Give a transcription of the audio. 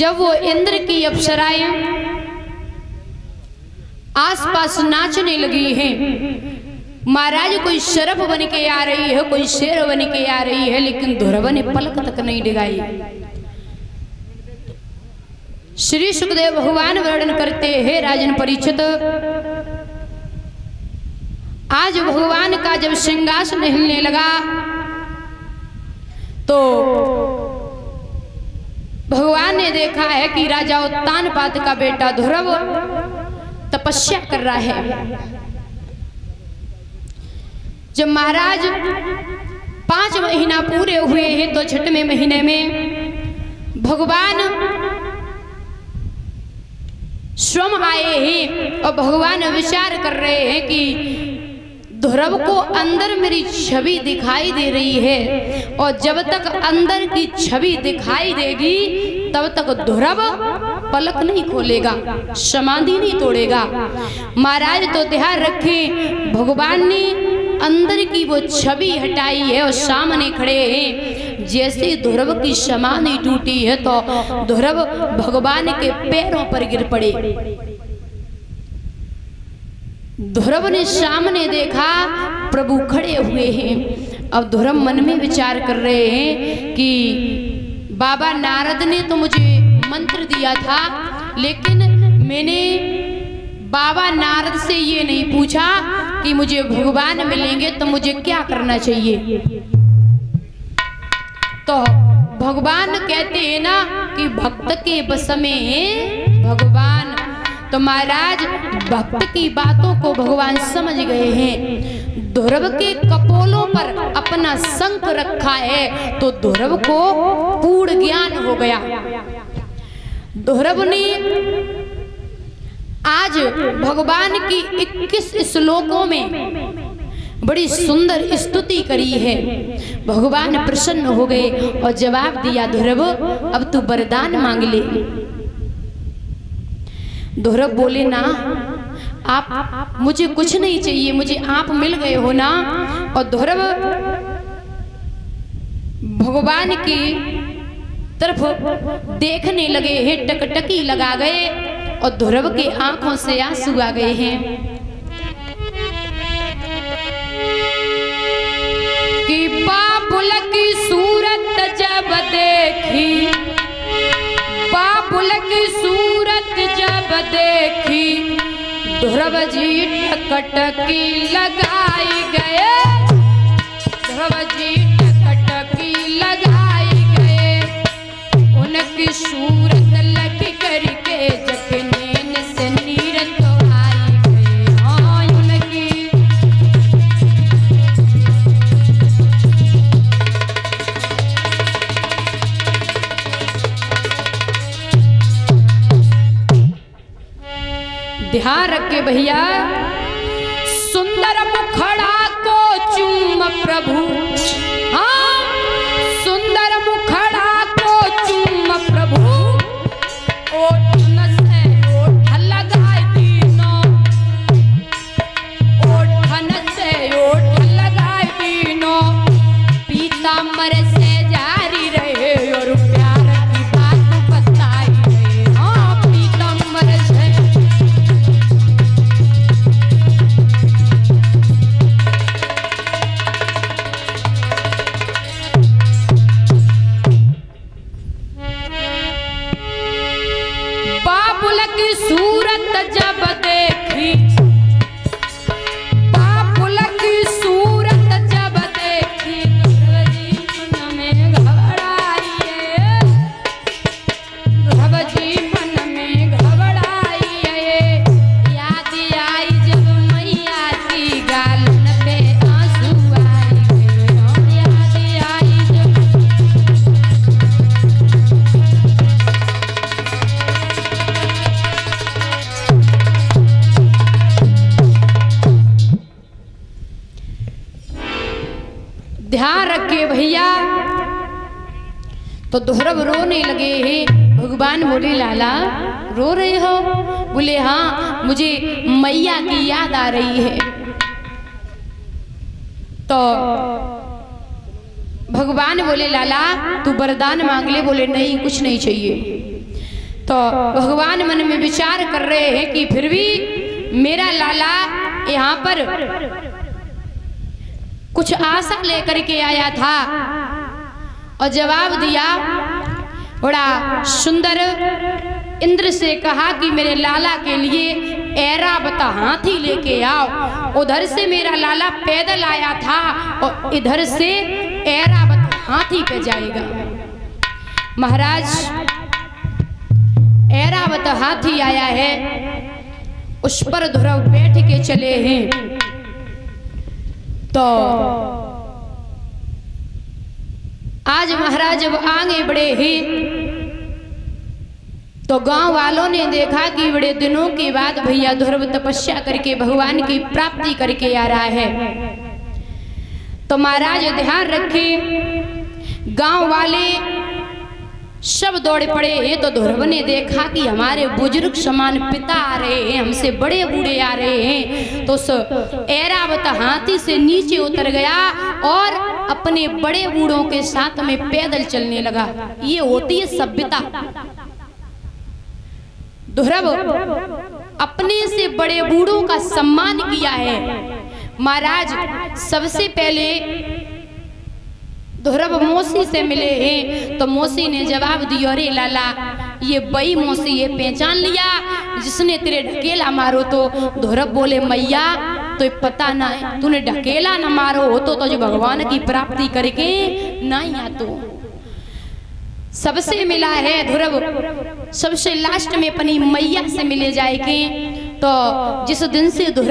जब वो इंद्र की अप्सराएं आसपास नाचने लगी हैं, महाराज कोई शरफ बन के आ रही है, कोई शेर बन के आ रही है, लेकिन ध्रुव ने पलक तक नहीं डिगाई। श्री सुखदेव भगवान वर्णन करते हैं, राजन परीक्षित, आज भगवान का जब सिंहासन हिलने लगा तो भगवान ने देखा है कि राजा उत्तानपाद का बेटा ध्रुव तपस्या कर रहा है। जब महाराज 5 महीना पूरे हुए हैं तो 6वें महीने में भगवान स्वयं आए हैं और भगवान विचार कर रहे हैं कि ध्रुव को अंदर मेरी छवि दिखाई दे रही है, और जब तक अंदर की छवि दिखाई देगी तब तक ध्रुव पलक नहीं खोलेगा, समाधि नहीं तोड़ेगा। महाराज तो ध्यान रखें, भगवान ने अंदर की वो छवि हटाई है और सामने खड़े हैं। जैसे ध्रुव की समाधि टूटी है तो ध्रुव भगवान के पैरों पर गिर पड़े। ध्रुव ने सामने देखा प्रभु खड़े हुए हैं। अब ध्रुव मन में विचार कर रहे हैं कि बाबा नारद ने तो मुझे मंत्र दिया था, लेकिन मैंने बाबा नारद से ये नहीं पूछा कि मुझे भगवान मिलेंगे तो मुझे क्या करना चाहिए। तो भगवान कहते हैं ना कि भक्त के बस में भगवान, तो महाराज भक्त की बातों को भगवान समझ गए हैं। ध्रुव के कपोलों पर अपना शंख रखा है तो ध्रुव को पूर्ण ज्ञान हो गया। ध्रुव ने आज भगवान की 21 श्लोकों में बड़ी सुंदर स्तुति करी है। भगवान प्रसन्न हो गए और जवाब दिया, ध्रुव अब तू वरदान मांग ले। ध्रुव बोले, ना आप मुझे कुछ नहीं चाहिए, मुझे आप मिल गए हो ना। और ध्रुव भगवान की तरफ देखने लगे हैं, टकटकी लगा गए और ध्रुव के आंखों से आंसू आ गए हैं कि बाबुल की सूरत जब देखी, बाबुल की सूरत जब देखी, ध्रुव जी टकटकी लगाई गए, ध्रुव जी टकटकी लगाई गए। उनकी सूरत लग करके जखने से नीर तो आई गए। हाँ, उनकी ध्यान रखे भैया, सुंदर मुखड़ा को चूम प्रभु, हाँ सुंदर मुखड़ा को चूम प्रभु, ओठन से ओठ लगाए तीनों, ओठन से ओठ लगाए तीनों, पीताम्बर से जारी रहे और प्यार की बात बताई रहे। हाँ, पीताम्बर से सूरत जब देखी, बाबुल की सूरत जब देखी, ध्रुव जी मन में घबराई है, ध्रुव जी मन में घबराई है। याद आई जब मैया की गालन पे आंसू आई गए। याद आई जब ध्यान रखे भैया। तो ध्रुव रोने लगे हैं। भगवान बोले, लाला रो रहे हो? बोले, हाँ मुझे मैया की याद आ रही है। तो भगवान बोले, लाला तू वरदान मांग ले। बोले, नहीं कुछ नहीं चाहिए। तो भगवान मन में विचार कर रहे हैं कि फिर भी मेरा लाला यहाँ पर कुछ आशा लेकर के आया था और जवाब दिया बड़ा सुंदर। इंद्र से कहा कि मेरे लाला के लिए ऐरावत हाथी लेके आओ। उधर से मेरा लाला पैदल आया था और इधर से ऐरावत हाथी पे जाएगा। महाराज ऐरावत हाथी आया है, उस पर ध्रुव बैठ के चले हैं। तो आज महाराज जब आगे बढ़े हैं तो गांव वालों ने देखा कि बड़े दिनों के बाद भैया ध्रुव तपस्या करके भगवान की प्राप्ति करके आ रहा है। तो महाराज ध्यान रखे, गांव वाले सब दौड़ पड़े हैं। तो ध्रुव ने देखा कि हमारे बुजुर्ग समान पिता आ रहे हैं, हमसे बड़े बूढ़े आ रहे हैं। तो उस ऐरावत हाथी से नीचे उतर गया और अपने बड़े बूढ़ों के साथ में पैदल चलने लगा। ये होती है सभ्यता। ध्रुव अपने से बड़े बूढ़ों का सम्मान किया है। महाराज सबसे पहले ध्रुव मौसी से मिले हैं। तो मौसी ने जवाब दिया, अरे लाला ये बई मौसी ये पहचान लिया जिसने तेरे ढकेला मारो। तो ध्रुव बोले, मैया तो पता ना है, तूने ढकेला ना मारो हो तो जो भगवान की प्राप्ति करके ना या तो सबसे मिला है ध्रुव, सबसे लास्ट में अपनी मैया से मिले जाएंगे। तो जिस दिन से ध्रुव